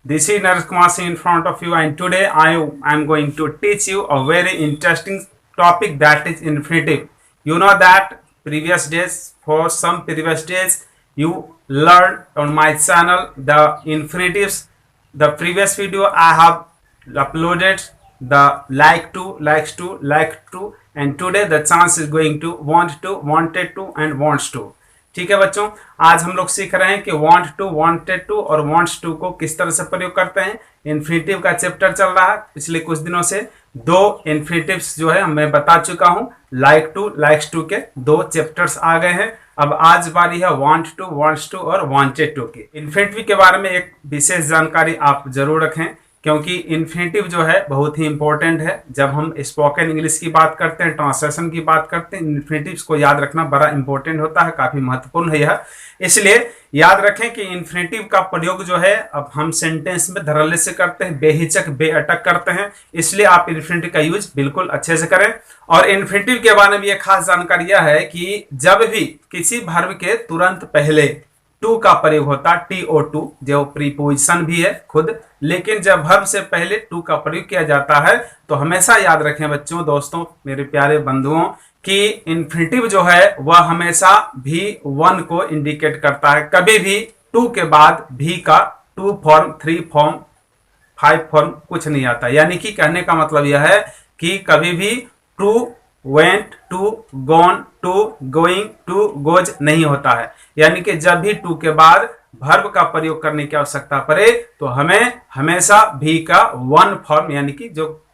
This is Naresh Kumar Singh in front of you, and today I am going to teach you a very interesting topic, that is infinitive. You know that previous days, for some previous days, you learned on my channel the infinitives. The previous video I have uploaded the like to, likes to, like to, and today the chance is going to, want to, wanted to, and wants to. ठीक है बच्चों, आज हम लोग सीख रहे हैं कि वांट टू, वांटेड टू और वांट्स टू को किस तरह से प्रयोग करते हैं। इन्फिनेटिव का चैप्टर चल रहा है पिछले कुछ दिनों से। दो इन्फिनेटिव्स जो है मैं बता चुका हूं, लाइक टू, लाइक्स टू के दो चैप्टर्स आ गए हैं। अब आज बारी है वांट टू, वांट्स टू और वांटेड टू की। इन्फिनेटिव के बारे में एक विशेष जानकारी आप जरूर रखें, क्योंकि इन्फिनेटिव जो है बहुत ही इंपॉर्टेंट है। जब हम स्पोकन इंग्लिश की बात करते हैं, ट्रांसलेशन की बात करते हैं, इन्फिनेटिव्स को याद रखना बड़ा इंपॉर्टेंट होता है, काफी महत्वपूर्ण है यह। इसलिए याद रखें कि इन्फिनेटिव का प्रयोग जो है अब हम सेंटेंस में धड़ल्ले से करते हैं, बेहिचक बेअटक करते हैं, इसलिए आप इन्फिनेटिव का यूज बिल्कुल अच्छे से करें। और इन्फिनेटिव के बारे में यह खास जानकारी यह है कि जब भी किसी वर्ब के तुरंत पहले टू का प्रयोग होता है, TO2, जो प्रीपोजिशन भी है खुद, लेकिन जब वर्ब से पहले टू का प्रयोग किया जाता है तो हमेशा याद रखें बच्चों, दोस्तों, मेरे प्यारे बंधुओं, कि इन्फिनेटिव जो है वह हमेशा V1 को इंडिकेट करता है। कभी भी टू के बाद भी का 2 फॉर्म, 3 फॉर्म, 5 फॉर्म कुछ नहीं आता। यानी कि कहने का मतलब यह है कि कभी भी to, went to, gone to, going to, goes नहीं होता है। यानी कि जब भी टू के बाद वर्ब का प्रयोग करने की आवश्यकता पड़े तो हमें हमेशा भी का 1 फॉर्म, यानी कि जो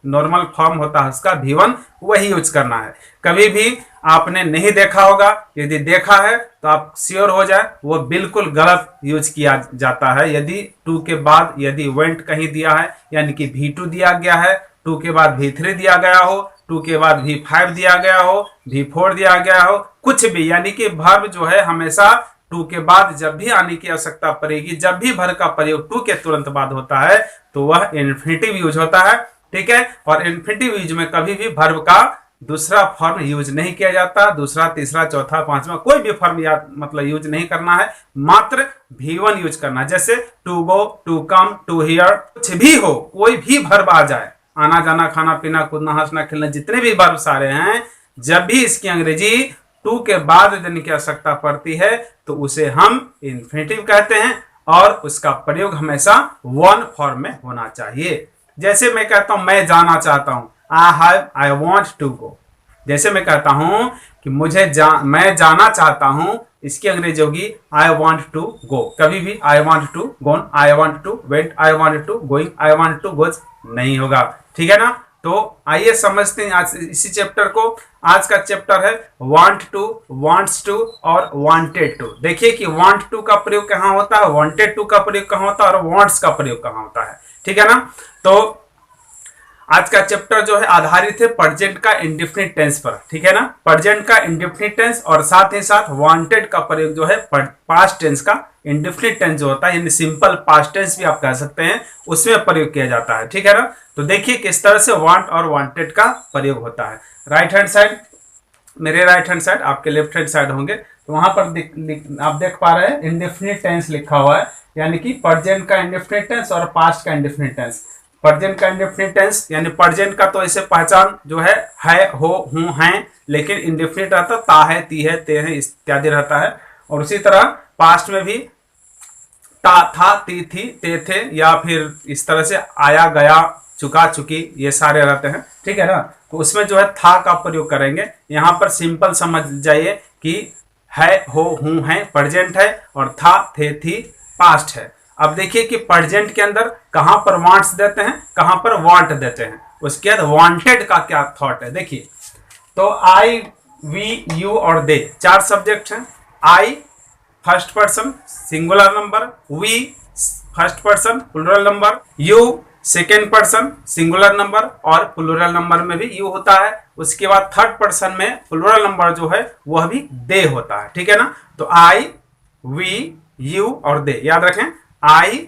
नॉर्मल फॉर्म होता है उसका V1, वही यूज करना है। कभी भी आपने नहीं देखा होगा, यदि देखा है तो आप श्योर हो जाए वो बिल्कुल गलत यूज किया जाता है। यदि टू के बाद यदि वेंट कहीं दिया है, यानी कि V2 दिया गया है, टू के बाद V3 दिया गया हो, टू के बाद V5 दिया गया हो, V4 दिया गया हो, कुछ भी, यानी कि वर्ब जो है हमेशा टू के बाद जब भी आने की आवश्यकता पड़ेगी, जब भी वर्ब का प्रयोग टू के तुरंत बाद होता है तो वह इन्फिनेटिव यूज होता है। ठीक है, और इन्फिनेटिव यूज में कभी भी वर्ब का दूसरा फॉर्म यूज नहीं किया जाता। दूसरा, तीसरा, चौथा, पांचवा कोई भी फॉर्म याद मतलब यूज नहीं करना है, मात्र V1 यूज करना है। जैसे to go, to come, to here, कुछ भी हो, कोई भी वर्ब आ जाए, आना जाना, खाना पीना, कूदना, हंसना, खेलना, जितने भी वर्ब सारे हैं, जब भी इसकी अंग्रेजी टू के बाद देने की आवश्यकता पड़ती है तो उसे हम इन्फिनेटिव कहते हैं, और उसका प्रयोग हमेशा 1 फॉर्म में होना चाहिए। जैसे मैं कहता हूं मैं जाना चाहता हूं, आई वॉन्ट टू गो। जैसे मैं कहता हूं कि मैं जाना चाहता हूं, इसकी अंग्रेजी होगी आई वॉन्ट टू गो। कभी भी I want to gone, I want to went, I want to going, I want to goes नहीं होगा। ठीक है ना। तो आइए समझते हैं आज इसी चैप्टर को। आज का चैप्टर है वांट टू, वांट्स टू और वांटेड टू। देखिए कि वांट टू का प्रयोग कहाँ होता है, वांटेड टू का प्रयोग कहाँ होता है और वांट्स का प्रयोग कहाँ होता है। ठीक है ना। तो आज का चैप्टर जो है आधारित है प्रेजेंट का इंडेफिनिट टेंस पर। ठीक है ना, प्रेजेंट का इंडेफिनिट टेंस और साथ ही साथ वांटेड का प्रयोग जो है पास्ट टेंस का इंडेफिनिट टेंस जो होता है, यानी सिंपल पास्ट टेंस भी आप कह सकते हैं, उसमें प्रयोग किया जाता है। ठीक है ना। तो देखिए किस तरह से वांट और वांटेड का प्रयोग होता है। राइट हैंड साइड, मेरे राइट हैंड साइड, आपके लेफ्ट हैंड साइड होंगे तो वहां पर आप देख पा रहे हैं इंडेफिनिट टेंस लिखा हुआ है, यानी कि प्रेजेंट का इंडेफिनिट टेंस और पास्ट का इंडेफिनिट टेंस। प्रेजेंट का इंडेफिनिट टेंस यानी प्रेजेंट का तो ऐसे पहचान जो है, हो, हूं, हैं, लेकिन इंडेफिनिट रहता ता है, ती है, ते है इत्यादि रहता है। और उसी तरह पास्ट में भी ता, था, ती, थी, ते, थे, या फिर इस तरह से आया, गया, चुका, चुकी, ये सारे रहते हैं। ठीक है ना। तो उसमें जो है था का प्रयोग करेंगे। यहाँ पर सिंपल समझ जाइए कि है, हो, हूं, हैं प्रेजेंट है, और था, थे, थी पास्ट है। अब देखिए कि प्रेजेंट के अंदर कहां पर वांट्स देते हैं, कहां पर वांट देते हैं। उसके बाद वांटेड का क्या थॉट है देखिए। तो आई, वी, यू और दे, 4 सब्जेक्ट हैं। I first person singular number, we first person plural number, you second person singular number और प्लूरल नंबर में भी यू होता है। उसके बाद थर्ड पर्सन में प्लूरल नंबर जो है वह भी दे होता है। ठीक है ना। तो आई, वी, यू और दे, याद रखें, आई,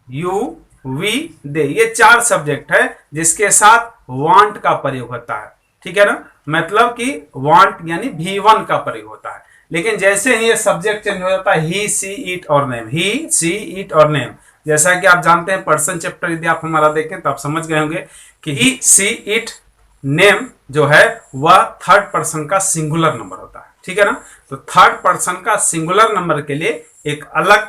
यू, वी, दे, ये 4 सब्जेक्ट है जिसके साथ वांट का प्रयोग होता है। ठीक है ना। मतलब कि वांट यानी V1 का प्रयोग होता है। लेकिन जैसे ही ये सब्जेक्ट चेंज हो जाता है, ही, सी, इट और नेम, ही, सी, इट और नेम, जैसा कि आप जानते हैं पर्सन चैप्टर यदि आप हमारा देखें तो आप समझ गए होंगे कि ही सी इट नेम जो है वह थर्ड पर्सन का सिंगुलर नंबर होता है, ठीक है ना। तो थर्ड पर्सन का सिंगुलर नंबर के लिए एक अलग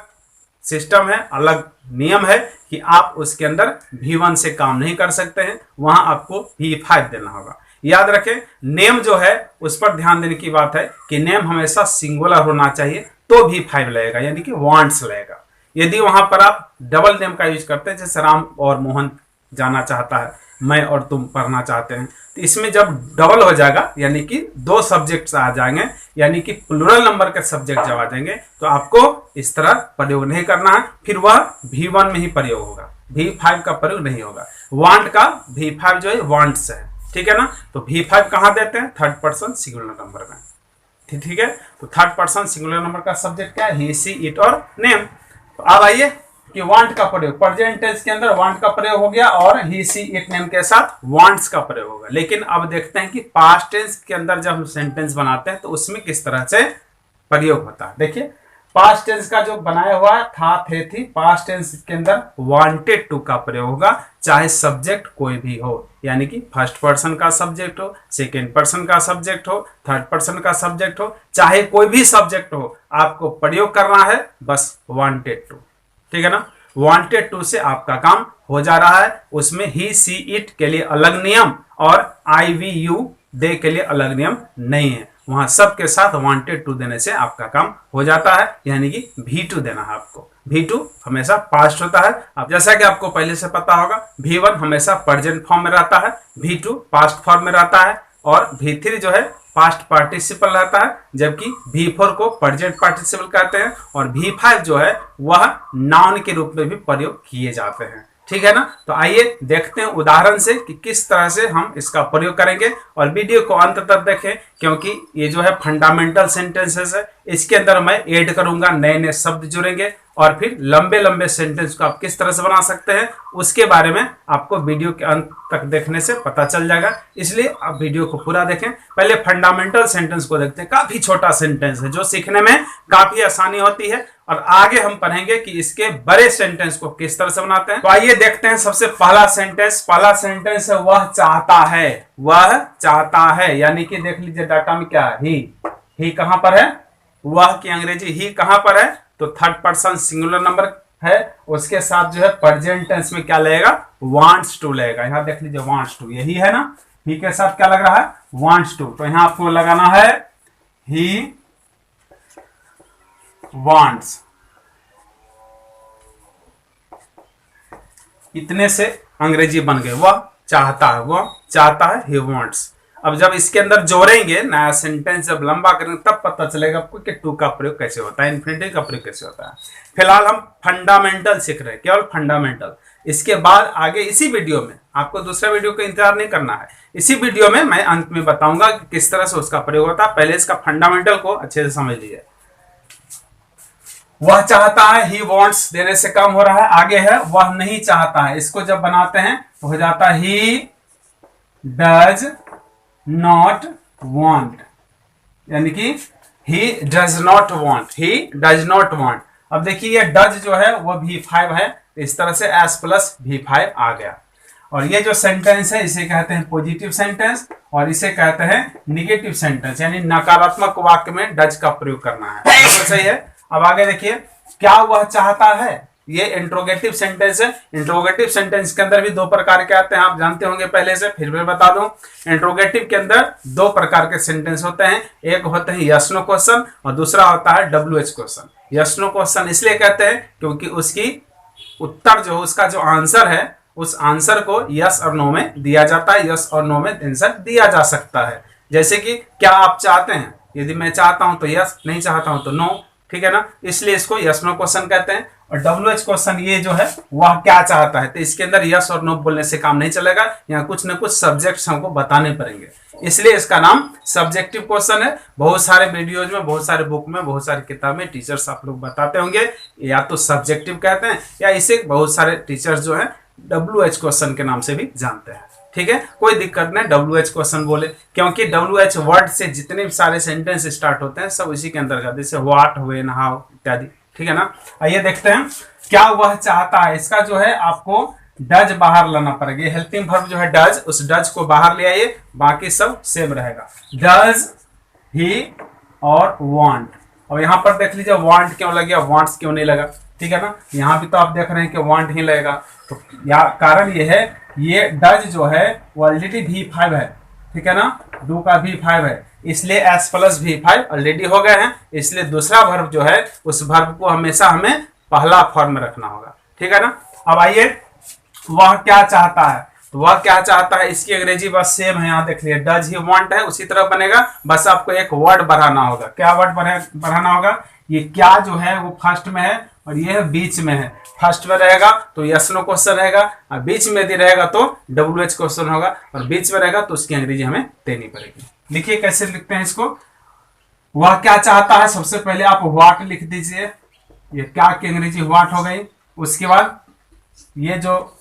सिस्टम है, अलग नियम है कि आप उसके अंदर V1 से काम नहीं कर सकते हैं, वहां आपको V5 देना होगा। याद रखें नेम जो है उस पर ध्यान देने की बात है कि नेम हमेशा सिंगुलर होना चाहिए तो V5 लगेगा, यानी कि वांट्स लगेगा। यदि वहां पर आप डबल नेम का यूज करते हैं, जैसे राम और मोहन जाना चाहता है, मैं और तुम पढ़ना चाहते हैं, तो इसमें जब डबल हो जाएगा यानी कि दो सब्जेक्ट्स आ जाएंगे, यानी कि प्लूरल नंबर के सब्जेक्ट जब आ जाएंगे तो आपको इस तरह प्रयोग नहीं करना है, फिर वह V1 में ही प्रयोग होगा, V5 का प्रयोग नहीं होगा। वांट का V5 जो है वांट्स है, ठीक है ना। तो V5 कहां देते हैं? थर्ड पर्सन सिंगुलर नंबर में, ठीक है। तो थर्ड पर्सन सिंगुलर नंबर का सब्जेक्ट क्या है? ही सी इट और नेम। तो अब आइए कि वांट का प्रयोग, प्रेजेंट टेंस के अंदर वांट का प्रयोग हो गया और ही सी इट नेम के साथ वांट्स का प्रयोग होगा। लेकिन अब देखते हैं कि पास्ट टेंस के अंदर जब हम सेंटेंस बनाते हैं तो उसमें किस तरह से प्रयोग होता है। देखिए पास्ट टेंस का जो बनाया हुआ था, थे, थी, पास्ट टेंस के अंदर वांटेड टू का प्रयोग होगा, चाहे सब्जेक्ट कोई भी हो, यानी कि फर्स्ट पर्सन का सब्जेक्ट हो, सेकेंड पर्सन का सब्जेक्ट हो, थर्ड पर्सन का सब्जेक्ट हो, चाहे कोई भी सब्जेक्ट हो, आपको प्रयोग करना है बस वांटेड टू, ठीक है ना। वांटेड टू से आपका काम हो जा रहा है। उसमें ही सी इट के लिए अलग नियम और आई वी यू दे के लिए अलग नियम नहीं है, वहां सबके साथ वांटेड टू देने से आपका काम हो जाता है, यानी कि V2 देना है आपको। V2 हमेशा पास्ट होता है। अब जैसा कि आपको पहले से पता होगा V1 हमेशा प्रेजेंट फॉर्म में रहता है, V2 पास्ट फॉर्म में रहता है और V3 जो है पास्ट पार्टिसिपल रहता है, जबकि V4 को प्रेजेंट पार्टिसिपल कहते हैं और V5 जो है वह नाउन के रूप में भी प्रयोग किए जाते हैं, ठीक है ना। तो आइए देखते हैं उदाहरण से कि किस तरह से हम इसका प्रयोग करेंगे और वीडियो को अंत तक देखें, क्योंकि ये जो है फंडामेंटल सेंटेंसेस है, इसके अंदर मैं ऐड करूंगा, नए नए शब्द जुड़ेंगे और फिर लंबे लंबे सेंटेंस को आप किस तरह से बना सकते हैं उसके बारे में आपको वीडियो के अंत तक देखने से पता चल जाएगा। इसलिए आप वीडियो को पूरा देखें। पहले फंडामेंटल सेंटेंस को देखते हैं। काफी छोटा सेंटेंस है जो सीखने में काफी आसानी होती है और आगे हम पढ़ेंगे कि इसके बड़े सेंटेंस को किस तरह से बनाते हैं। तो आइए देखते हैं सबसे पहला सेंटेंस है वह चाहता है, वह चाहता है, यानी कि देख लीजिए डाटा में क्या है, ही कहां पर है, वह की अंग्रेजी ही कहां पर है, तो थर्ड पर्सन सिंगुलर नंबर है, उसके साथ जो है प्रेजेंट टेंस में क्या लगेगा, वांट्स टू लगेगा। यहां देख लीजिए वांट्स टू, यही है ना, ही के साथ क्या लग रहा है, वांट्स टू। तो यहां आपको लगाना है ही वांट्स, इतने से अंग्रेजी बन गए, वह चाहता है, वह चाहता है, ही वांट्स। अब जब इसके अंदर जोड़ेंगे नया सेंटेंस, जब लंबा करेंगे तब पता चलेगा आपको कि टू का प्रयोग कैसे होता है, इन्फिनिटिव का प्रयोग कैसे होता है। फिलहाल हम फंडामेंटल सीख रहे हैं, केवल फंडामेंटल। इसके बाद आगे इसी वीडियो में, आपको दूसरा वीडियो का इंतजार नहीं करना है, इसी वीडियो में मैं अंत में बताऊंगा कि किस तरह से उसका प्रयोग होता है। पहले इसका फंडामेंटल को अच्छे से समझ लीजिए। वह चाहता है, ही वांट्स देने से काम हो रहा है। आगे है वह नहीं चाहता है, इसको जब बनाते हैं तो हो जाता है ही डज नॉट वांट, यानी कि he does not want, he does not want. अब देखिए ये डज जो है वो V5 है, इस तरह से S प्लस V5 आ गया। और ये जो सेंटेंस है इसे कहते हैं पॉजिटिव सेंटेंस और इसे कहते हैं निगेटिव सेंटेंस, यानी नकारात्मक वाक्य में डज का प्रयोग करना है, तो सही है। अब आगे देखिए क्या वह चाहता है, ये इंट्रोगेटिव सेंटेंस है। इंट्रोगेटिव सेंटेंस के अंदर भी दो प्रकार के आते हैं, आप जानते होंगे पहले से, फिर मैं बता दूं। इंट्रोगेटिव के अंदर दो प्रकार के सेंटेंस होते हैं, एक होते हैं यस नो क्वेश्चन और दूसरा होता है WH question. Yes no question इसलिए कहते हैं क्योंकि उसकी उत्तर जो उसका जो आंसर है उस आंसर को यस और नो में दिया जाता है, यस और नो में आंसर दिया जा सकता है। जैसे कि क्या आप चाहते हैं, यदि मैं चाहता हूं तो यस, नहीं चाहता हूं तो नो, ठीक है ना, इसलिए इसको यस नो क्वेश्चन कहते हैं। और WH क्वेश्चन ये जो है वह क्या चाहता है, तो इसके अंदर यस और नो बोलने से काम नहीं चलेगा, यहाँ कुछ न कुछ सब्जेक्ट्स हमको बताने पड़ेंगे, इसलिए इसका नाम सब्जेक्टिव क्वेश्चन है। बहुत सारे वीडियोज में, बहुत सारे बुक में, बहुत सारी किताब में टीचर्स आप लोग बताते होंगे या तो सब्जेक्टिव कहते हैं या इसे बहुत सारे टीचर्स जो है WH क्वेश्चन के नाम से भी जानते हैं, ठीक है। कोई दिक्कत नहीं WH क्वेश्चन बोले, क्योंकि WH वर्ड से जितने भी सारे सेंटेंस स्टार्ट होते हैं सब इसी के अंतर्गत, जैसे व्हाट, व्हेन, हाउ इत्यादि, ठीक है ना। आइए देखते हैं क्या वह चाहता है। इसका जो है आपको डज बाहर लाना पड़ेगा। हेल्पिंग वर्ब जो है डज, उस डज को बाहर ले आइए, बाकी सब सेम रहेगा। डज ही और वांट, और यहाँ पर देख लीजिए वांट क्यों लग गया, वांट्स क्यों नहीं लगा, ठीक है ना। यहाँ भी तो आप देख रहे हैं कि वांट ही लगेगा, तो या कारण ये है, ये डज जो है वो ऑलरेडी V5 है, ठीक है ना, डू का V5 है, इसलिए S प्लस V5 ऑलरेडी हो गए हैं, इसलिए दूसरा वर्ब जो है उस वर्ब को हमेशा हमें पहला फॉर्म में रखना होगा, ठीक है ना। अब आइए वह क्या चाहता है, तो वह क्या चाहता है इसकी अंग्रेजी बस सेम है, यहाँ देख लीजिए डज ही वांट है, उसी तरह बनेगा, बस आपको एक वर्ड बढ़ाना होगा। क्या वर्ड बढ़ाना होगा, ये क्या जो है वो फर्स्ट में है और ये बीच में है। फर्स्ट में रहेगा तो यस नो क्वेश्चन रहेगा, और बीच में यदि रहेगा तो WH क्वेश्चन होगा, और बीच में रहेगा तो उसकी अंग्रेजी हमें देनी पड़ेगी। लिखिए कैसे लिखते हैं इसको। वह क्या चाहता है, सबसे पहले आप व्हाट लिख दीजिए, ये क्या की अंग्रेजी व्हाट हो गई। उसके बाद ये जो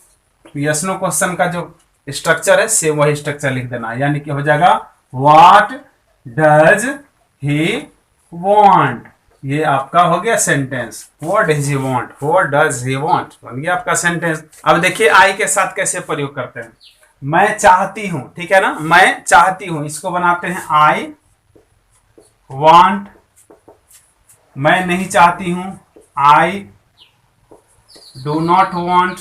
यस नो क्वेश्चन का जो स्ट्रक्चर है सेम वही स्ट्रक्चर लिख देना, यानी कि हो जाएगा व्हाट डज ही वांट, ये आपका हो गया sentence. What does he want, what does he want बन गया आपका सेंटेंस। अब देखिए आई के साथ कैसे प्रयोग करते हैं। मैं चाहती हूं, ठीक है ना, मैं चाहती हूं, इसको बनाते हैं आई वांट। मैं नहीं चाहती हूं, I do not want.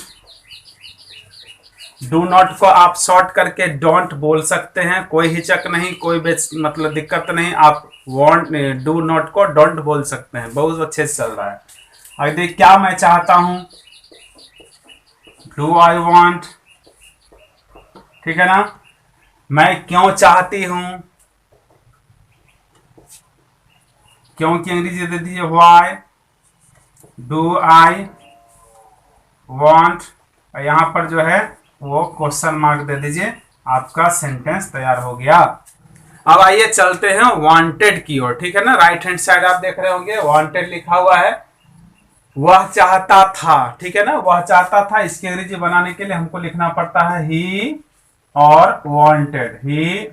Do not को आप शॉर्ट करके डोंट बोल सकते हैं, कोई हिचक नहीं, कोई मतलब दिक्कत नहीं, आप वांट डू नॉट को डोंट बोल सकते हैं, बहुत अच्छे से चल रहा है। अब देखिए क्या मैं चाहता हूं, डू आई वांट, ठीक है ना। मैं क्यों चाहती हूं, क्यों की अंग्रेजी दे दीजिए व्हाई डू आई वांट, और यहां पर जो है वो क्वेश्चन मार्क दे दीजिए, आपका सेंटेंस तैयार हो गया। अब आइए चलते हैं वांटेड की ओर, ठीक है ना। राइट हैंड साइड आप देख रहे होंगे वांटेड लिखा हुआ है, वह चाहता था, ठीक है ना, वह चाहता था। इसकी अंग्रेजी बनाने के लिए हमको लिखना पड़ता है ही और वांटेड, ही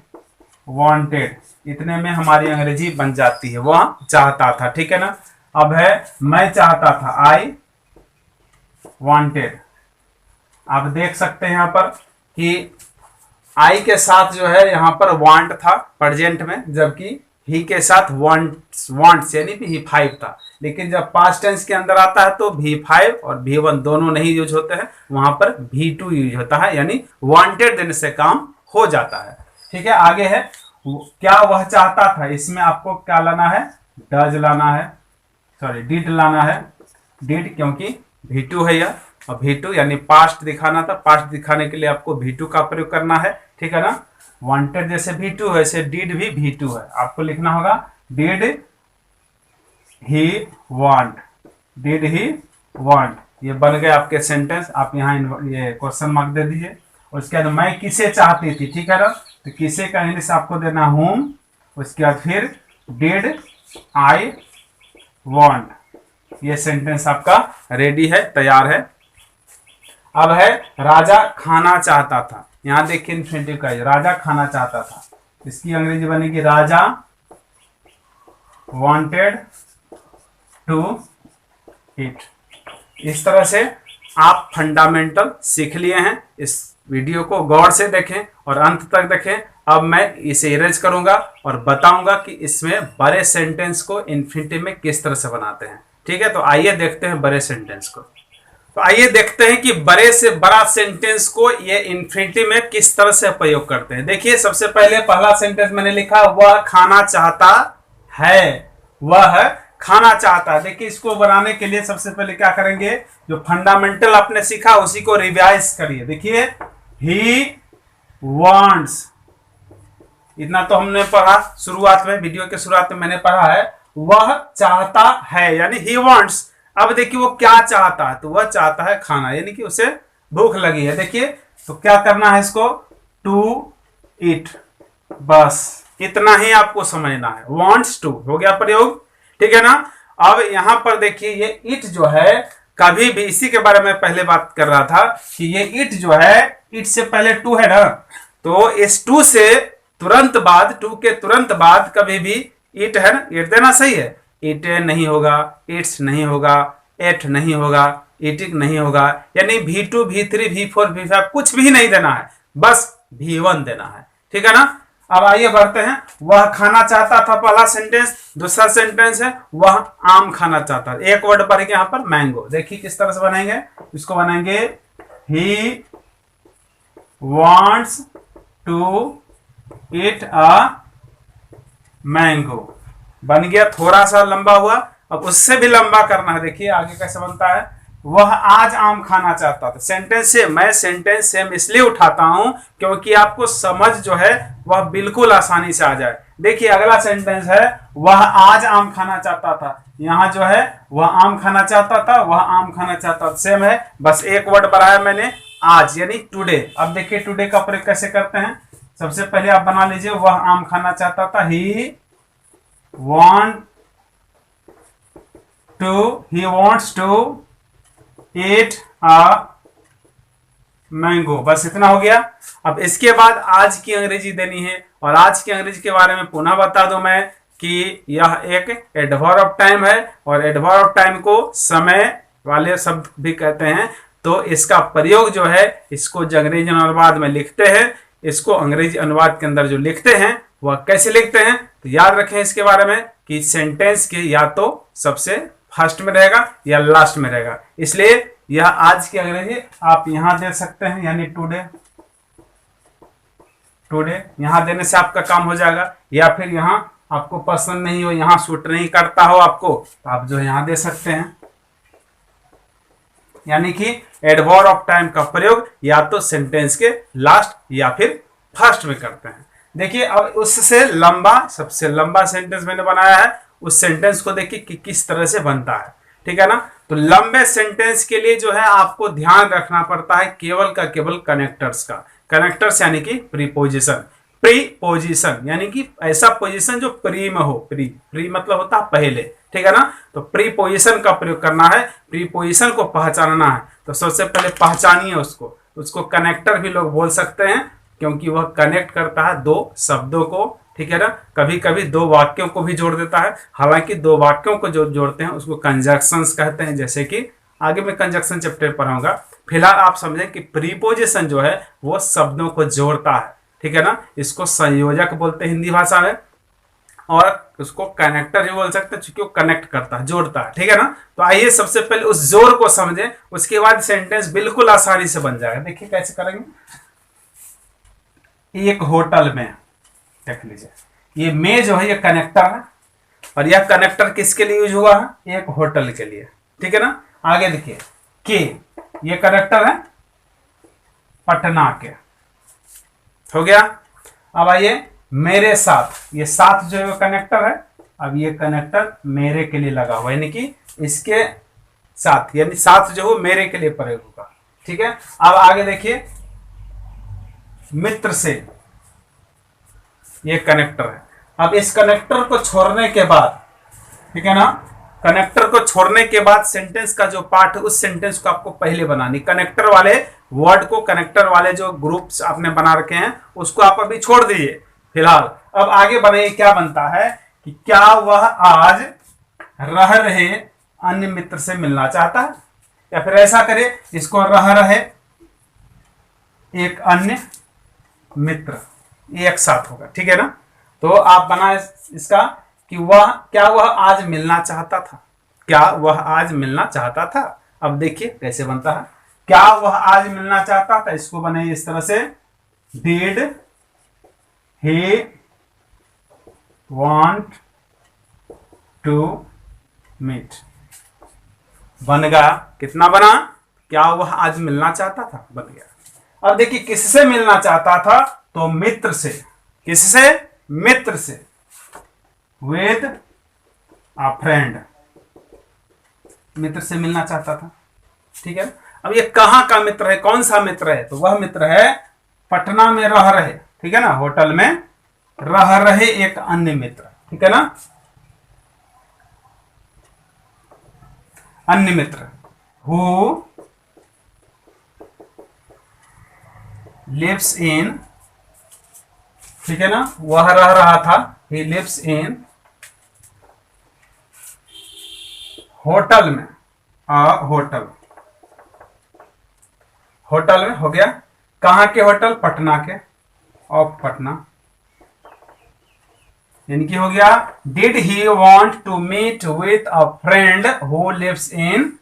वांटेड, इतने में हमारी अंग्रेजी बन जाती है, वह चाहता था, ठीक है ना। अब है मैं चाहता था, आई वांटेड। आप देख सकते हैं यहाँ पर कि आई के साथ जो है यहाँ पर वांट था प्रेजेंट में, जबकि ही के साथ वांट्स यानी V5 था, लेकिन जब पास्ट टेंस के अंदर आता है तो V5 और V1 दोनों नहीं यूज होते हैं, वहां पर V2 यूज होता है, यानी वांटेड देने से काम हो जाता है, ठीक है। आगे है क्या वह चाहता था, इसमें आपको क्या लाना है, डज लाना है, सॉरी डिड लाना है, डिड क्योंकि V2 है यह, और V2 यानी पास्ट दिखाना था, पास्ट दिखाने के लिए आपको V2 का प्रयोग करना है, ठीक है ना। वांटेड जैसे V2 है वैसे डिड भी V2 है, आपको लिखना होगा did he want, did he want, ये बन गए आपके सेंटेंस। आप यहाँ ये क्वेश्चन मार्क दे दीजिए। उसके बाद मैं किसे चाहती थी, ठीक है ना, तो किसे का इंग्लिश आपको देना होम। उसके बाद फिर डिड आई वांट, ये सेंटेंस आपका रेडी है, तैयार है। अब है राजा खाना चाहता था, यहां देखिए इन्फिनिटिव का राजा खाना चाहता था, इसकी अंग्रेजी बनेगी राजा वांटेड टू ईट। इस तरह से आप फंडामेंटल सीख लिए हैं। इस वीडियो को गौर से देखें और अंत तक देखें। अब मैं इसे इरेज करूंगा और बताऊंगा कि इसमें बड़े सेंटेंस को इन्फिनिटिव में किस तरह से बनाते हैं, ठीक है। तो आइए देखते हैं बड़े सेंटेंस को। तो आइए देखते हैं कि बड़े से बड़ा सेंटेंस को ये इन्फिनिटिव में किस तरह से प्रयोग करते हैं। देखिए सबसे पहले पहला सेंटेंस मैंने लिखा, वह खाना चाहता है, वह खाना चाहता है। देखिए इसको बनाने के लिए सबसे पहले क्या करेंगे, जो फंडामेंटल आपने सीखा उसी को रिवाइज करिए। देखिए ही वांट्स, इतना तो हमने पढ़ा शुरुआत में, वीडियो के शुरुआत में मैंने पढ़ा है, वह चाहता है यानी ही वांट्स। अब देखिए वो क्या चाहता है, तो वह चाहता है खाना, यानी कि उसे भूख लगी है। देखिए तो क्या करना है इसको, टू ईट, बस इतना ही आपको समझना है, वांट्स टू हो गया प्रयोग, ठीक है ना। अब यहां पर देखिए ये ईट जो है, कभी भी इसी के बारे में पहले बात कर रहा था कि ये ईट जो है, ईट से पहले टू है ना, तो इस टू से तुरंत बाद, टू के तुरंत बाद कभी भी ईट है ना, ईट देना सही है, ईटेन नहीं होगा, इट्स नहीं होगा, एट नहीं होगा, इटिक नहीं होगा, यानी V2 V3 V4 V5 कुछ भी नहीं देना है, बस V1 देना है। ठीक है ना। अब आइए बढ़ते हैं। वह खाना चाहता था, पहला सेंटेंस। दूसरा सेंटेंस है वह आम खाना चाहता था। एक वर्ड बढ़ गया यहाँ पर मैंगो। देखिए किस तरह से बनाएंगे, इसको बनाएंगे ही wants to eat a mango. बन गया, थोड़ा सा लंबा हुआ। अब उससे भी लंबा करना है। देखिए आगे कैसे बनता है। वह आज आम खाना चाहता था। सेंटेंस से मैं सेंटेंस सेम इसलिए उठाता हूं क्योंकि आपको समझ जो है वह बिल्कुल आसानी से आ जाए। देखिए अगला सेंटेंस है वह आज आम खाना चाहता था। यहां जो है वह आम खाना चाहता था, वह आम खाना चाहता था, सेम है, बस एक वर्ड बढ़ाया मैंने, आज, यानी टुडे। अब देखिए टुडे का प्रयोग कैसे करते हैं। सबसे पहले आप बना लीजिए वह आम खाना चाहता था। ही wants to eat a mango. बस इतना हो गया। अब इसके बाद आज की अंग्रेजी देनी है, और आज की अंग्रेजी के बारे में पुनः बता दूं मैं कि यह एक एडवर्ब ऑफ टाइम है, और एडवर्ब ऑफ टाइम को समय वाले शब्द भी कहते हैं। तो इसका प्रयोग जो है, इसको जो अंग्रेजी अनुवाद में लिखते हैं, इसको अंग्रेजी अनुवाद के अंदर जो लिखते हैं वह कैसे लिखते हैं, तो याद रखें इसके बारे में कि सेंटेंस के या तो सबसे फर्स्ट में रहेगा या लास्ट में रहेगा। इसलिए यह आज की अंग्रेजी आप यहां दे सकते हैं, यानी टुडे। टुडे यहां देने से आपका काम हो जाएगा। या फिर यहां आपको पसंद नहीं हो, यहां सूट नहीं करता हो आपको, तो आप जो यहां दे सकते हैं। यानी कि एडवर्ब ऑफ टाइम का प्रयोग या तो सेंटेंस के लास्ट या फिर फर्स्ट में करते हैं। देखिए अब उससे लंबा, सबसे लंबा सेंटेंस मैंने बनाया है। उस सेंटेंस को देखिए कि किस तरह से बनता है। ठीक है ना। तो लंबे सेंटेंस के लिए जो है आपको ध्यान रखना पड़ता है केवल का केवल कनेक्टर्स का। कनेक्टर्स यानी कि प्रीपोजिशन। प्रीपोजिशन यानी कि ऐसा पोजीशन जो प्री में हो। प्री मतलब होता है पहले। ठीक है ना। तो प्रीपोजिशन का प्रयोग करना है, प्रीपोजिशन को पहचानना है। तो सबसे पहले पहचानिए उसको कनेक्टर भी लोग बोल सकते हैं, क्योंकि वह कनेक्ट करता है दो शब्दों को। ठीक है ना। कभी कभी दो वाक्यों को भी जोड़ देता है। हालांकि दो वाक्यों को जो जोड़ते हैं उसको कंजक्शंस कहते हैं, जैसे कि आगे मैं कंजक्शन चैप्टर पढ़ाऊंगा। फिलहाल आप समझें कि प्रीपोजिशन जो है वो शब्दों को जोड़ता है। ठीक है ना। इसको संयोजक बोलते हैं हिंदी भाषा में, और उसको कनेक्टर भी बोल सकते हैं, क्योंकि वो कनेक्ट करता है, जोड़ता है। ठीक है ना। तो आइए सबसे पहले उस जोड़ को समझें, उसके बाद सेंटेंस बिल्कुल आसानी से बन जाएगा। देखिए कैसे करेंगे। एक होटल में, देख लीजिए ये में जो है ये कनेक्टर है, और यह कनेक्टर किसके लिए यूज हुआ है, एक होटल के लिए। ठीक है ना। आगे देखिए के, ये कनेक्टर है पटना के, हो गया। अब आइए मेरे साथ, ये साथ जो है वो कनेक्टर है। अब ये कनेक्टर मेरे के लिए लगा हुआ है, यानी कि इसके साथ, यानी साथ जो हो मेरे के लिए प्रयोग होगा। ठीक है। अब आगे देखिए मित्र से, ये कनेक्टर है। अब इस कनेक्टर को छोड़ने के बाद, ठीक है ना, कनेक्टर को छोड़ने के बाद सेंटेंस का जो पार्ट है उस सेंटेंस को आपको पहले बनानी। कनेक्टर वाले वर्ड को, कनेक्टर वाले जो ग्रुप्स आपने बना रखे हैं उसको आप अभी छोड़ दीजिए फिलहाल। अब आगे बनाइए क्या बनता है कि क्या वह आज रह रहे अन्य मित्र से मिलना चाहता है, या फिर ऐसा करे इसको रह रहे एक अन्य मित्र, एक साथ होगा। ठीक है ना। तो आप बना इसका कि क्या वह आज मिलना चाहता था, क्या वह आज मिलना चाहता था। अब देखिए कैसे बनता है। क्या वह आज मिलना चाहता था, इसको बने इस तरह से, did he want to meet. बन गया। कितना बना, क्या वह आज मिलना चाहता था, बन गया। अब देखिए किससे मिलना चाहता था, तो मित्र से। किससे, मित्र से। विद अ फ्रेंड, मित्र से मिलना चाहता था। ठीक है। अब ये कहां का मित्र है, कौन सा मित्र है, तो वह मित्र है पटना में रह रहे, ठीक है ना, होटल में रह रहे एक अन्य मित्र। ठीक है ना। अन्य मित्र हु लिव्स इन, ठीक है ना, वह रह रहा था, ही लिव्स इन होटल में, होटल, होटल में हो गया। कहाँ के होटल? पटना के, ऑफ पटना, यानी कि हो गया did he want to meet with a friend who lives in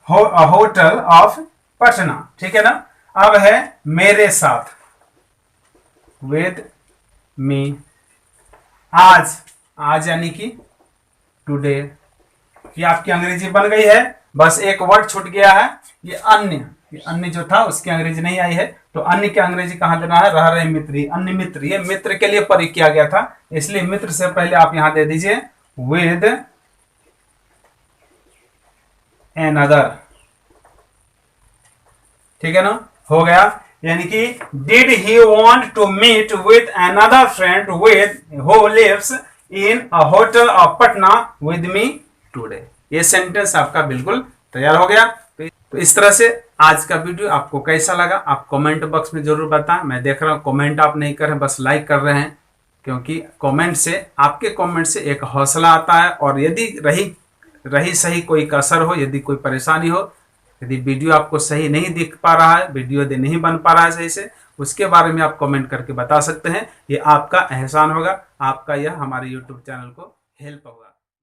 hotel of Patna. ठीक है ना। अब है मेरे साथ, विद मी, आज, आज यानी कि टुडे। ये आपकी अंग्रेजी बन गई है। बस एक वर्ड छूट गया है, ये अन्य। ये अन्य जो था उसकी अंग्रेजी नहीं आई है, तो अन्य की अंग्रेजी कहां देना है? रह रहे मित्र, अन्य मित्र। ये मित्र के लिए प्रयोग किया गया था, इसलिए मित्र से पहले आप यहां दे दीजिए विद एनदर। ठीक है ना, हो गया। यानी कि did he want to meet with another friend with who lives in a hotel of Patna with me today. ये सेंटेंस आपका बिल्कुल तैयार हो गया। तो इस तरह से आज का वीडियो आपको कैसा लगा आप कमेंट बॉक्स में जरूर बताएं। मैं देख रहा हूं कमेंट आप नहीं कर रहे, बस लाइक कर रहे हैं, क्योंकि कमेंट से, आपके कमेंट से एक हौसला आता है। और यदि रही सही कोई कसर हो, यदि कोई परेशानी हो, यदि वीडियो आपको सही नहीं दिख पा रहा है, वीडियो नहीं बन पा रहा है सही से, उसके बारे में आप कमेंट करके बता सकते हैं। ये आपका एहसान होगा, आपका यह हमारे यूट्यूब चैनल को हेल्प होगा।